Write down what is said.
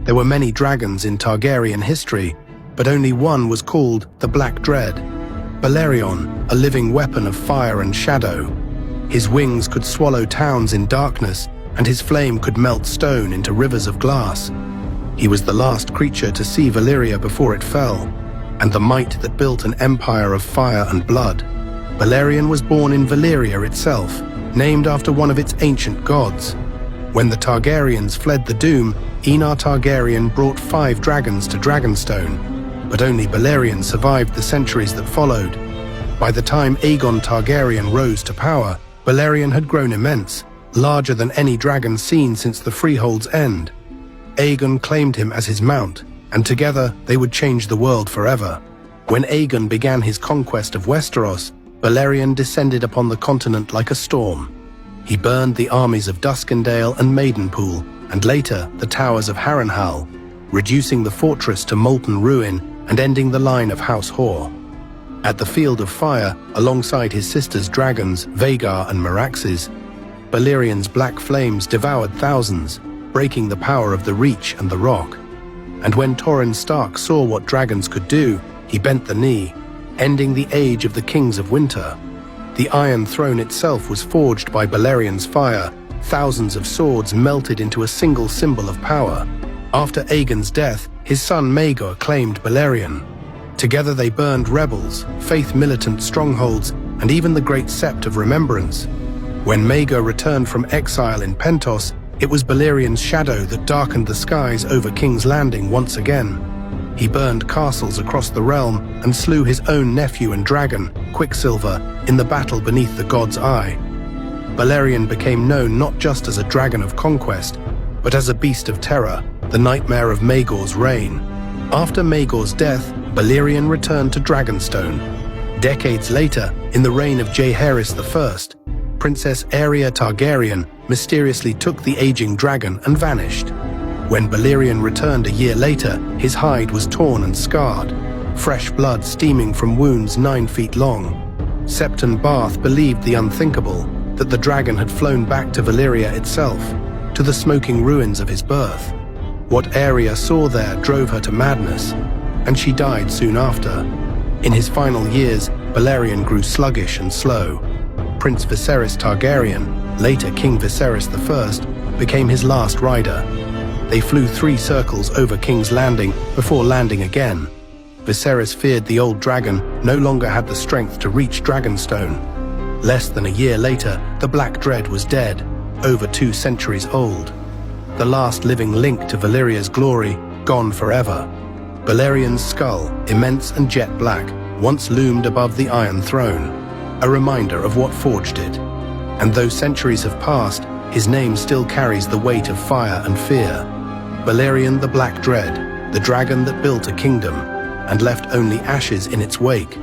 There were many dragons in Targaryen history, but only one was called the Black Dread. Balerion, a living weapon of fire and shadow. His wings could swallow towns in darkness, and his flame could melt stone into rivers of glass. He was the last creature to see Valyria before it fell, and the might that built an empire of fire and blood. Balerion was born in Valyria itself, named after one of its ancient gods. When the Targaryens fled the Doom, Aegon I Targaryen brought 5 dragons to Dragonstone, but only Balerion survived the centuries that followed. By the time Aegon Targaryen rose to power, Balerion had grown immense, larger than any dragon seen since the Freehold's end. Aegon claimed him as his mount, and together they would change the world forever. When Aegon began his conquest of Westeros, Balerion descended upon the continent like a storm. He burned the armies of Duskendale and Maidenpool, and later the towers of Harrenhal, reducing the fortress to molten ruin and ending the line of House Hoare. At the Field of Fire, alongside his sister's dragons, Vhagar and Meraxes, Balerion's black flames devoured thousands, breaking the power of the Reach and the Rock. And when Torrhen Stark saw what dragons could do, he bent the knee, ending the age of the Kings of Winter. The Iron Throne itself was forged by Balerion's fire, thousands of swords melted into a single symbol of power. After Aegon's death, his son Maegor claimed Balerion. Together they burned rebels, faith-militant strongholds, and even the Great Sept of Remembrance. When Maegor returned from exile in Pentos, it was Balerion's shadow that darkened the skies over King's Landing once again. He burned castles across the realm and slew his own nephew and dragon, Quicksilver, in the battle beneath the God's Eye. Balerion became known not just as a dragon of conquest, but as a beast of terror, the nightmare of Maegor's reign. After Maegor's death, Balerion returned to Dragonstone. Decades later, in the reign of Jaehaerys I, Princess Aerea Targaryen mysteriously took the aging dragon and vanished. When Balerion returned a year later, his hide was torn and scarred, fresh blood steaming from wounds 9 feet long. Septon Barth believed the unthinkable, that the dragon had flown back to Valyria itself, to the smoking ruins of his birth. What Aerea saw there drove her to madness, and she died soon after. In his final years, Balerion grew sluggish and slow. Prince Viserys Targaryen, later King Viserys I, became his last rider. They flew 3 circles over King's Landing before landing again. Viserys feared the old dragon no longer had the strength to reach Dragonstone. Less than a year later, the Black Dread was dead, over 2 centuries old. The last living link to Valyria's glory, gone forever. Balerion's skull, immense and jet black, once loomed above the Iron Throne, a reminder of what forged it. And though centuries have passed, his name still carries the weight of fire and fear. Balerion the Black Dread, the dragon that built a kingdom, and left only ashes in its wake.